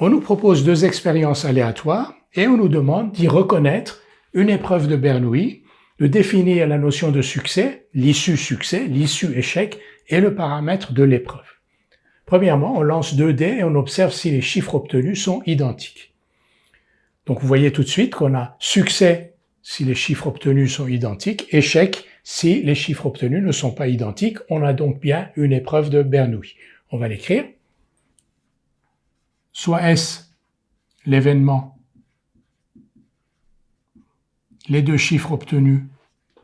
On nous propose deux expériences aléatoires et on nous demande d'y reconnaître une épreuve de Bernoulli, de définir la notion de succès, l'issue succès, l'issue échec et le paramètre de l'épreuve. Premièrement, on lance 2 dés et on observe si les chiffres obtenus sont identiques. Donc vous voyez tout de suite qu'on a succès si les chiffres obtenus sont identiques, échec si les chiffres obtenus ne sont pas identiques. On a donc bien une épreuve de Bernoulli. On va l'écrire. Soit S, l'événement, les deux chiffres obtenus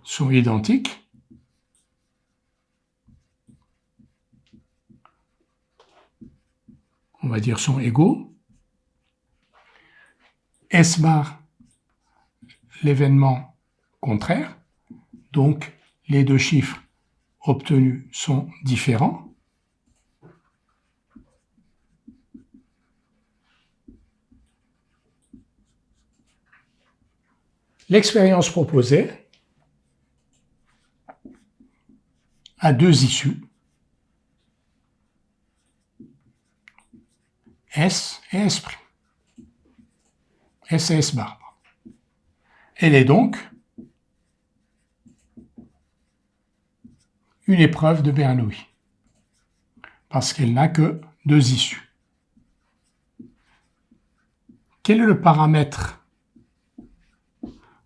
sont identiques, on va dire sont égaux, S bar, l'événement contraire, donc les deux chiffres obtenus sont différents. L'expérience proposée a deux issues, S et S'. S et S bar. Elle est donc une épreuve de Bernoulli, parce qu'elle n'a que deux issues. Quel est le paramètre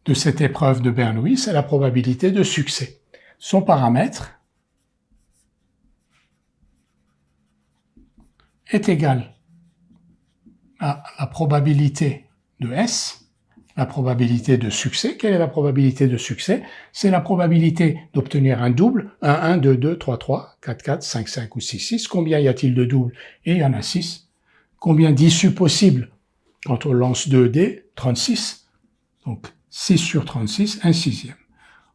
de cette épreuve de Bernoulli? C'est la probabilité de succès. Son paramètre est égal à la probabilité de S, la probabilité de succès. Quelle est la probabilité de succès? C'est la probabilité d'obtenir un double, 1, 1, 2, 2, 3, 3, 4, 4, 5, 5 ou 6, 6. Combien y a-t-il de doubles? Et il y en a 6. Combien d'issues possibles? Quand on lance 2 dés, 36. Donc 6 sur 36, un sixième.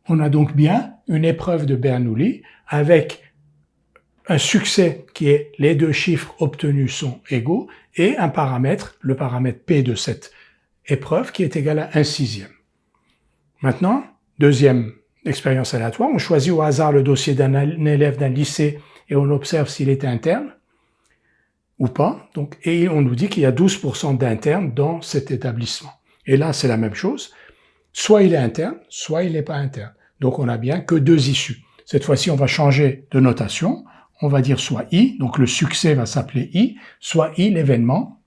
On a donc bien une épreuve de Bernoulli avec un succès qui est les deux chiffres obtenus sont égaux et un paramètre, le paramètre P de cette épreuve qui est égal à 1 sixième. Maintenant, deuxième expérience aléatoire, on choisit au hasard le dossier d'un élève d'un lycée et on observe s'il est interne ou pas. Donc, et on nous dit qu'il y a 12% d'internes dans cet établissement. Et là, c'est la même chose. Soit il est interne, soit il n'est pas interne. Donc on n'a bien que deux issues. Cette fois-ci, on va changer de notation. On va dire soit I, donc le succès va s'appeler I, soit I, l'événement.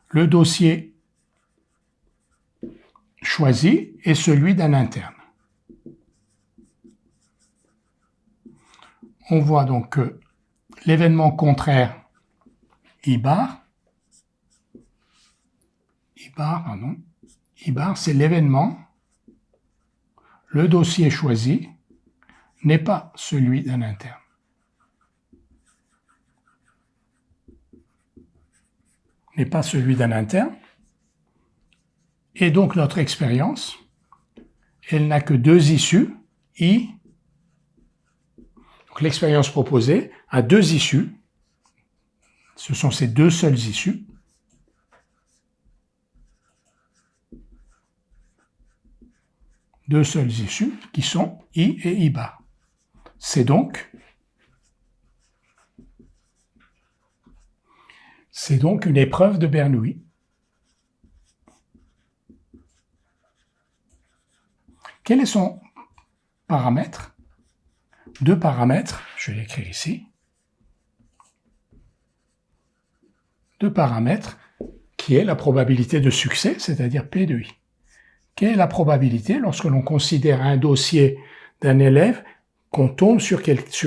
Le dossier choisi est celui d'un interne. On voit donc que l'événement contraire, I bar, c'est l'événement, le dossier choisi n'est pas celui d'un interne. N'est pas celui d'un interne. Et donc notre expérience, elle n'a que deux issues, I. Donc l'expérience proposée a deux issues. Ce sont ces deux seules issues. Deux seules issues qui sont I et I bar. C'est donc une épreuve de Bernoulli. Quel est son paramètre? Deux paramètres, je vais l'écrire ici. Deux paramètres qui est la probabilité de succès, c'est-à-dire P de I. Quelle est la probabilité lorsque l'on considère un dossier d'un élève qu'on tombe sur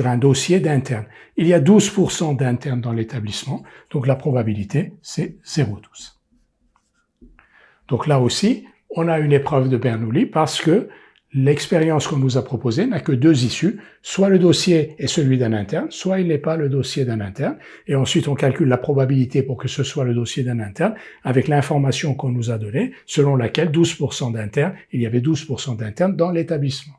un dossier d'interne? Il y a 12% d'internes dans l'établissement, donc la probabilité c'est 0,12. Donc là aussi, on a une épreuve de Bernoulli parce que l'expérience qu'on nous a proposée n'a que deux issues, soit le dossier est celui d'un interne, soit il n'est pas le dossier d'un interne, et ensuite on calcule la probabilité pour que ce soit le dossier d'un interne avec l'information qu'on nous a donnée, selon laquelle 12% d'internes, il y avait 12% d'internes dans l'établissement.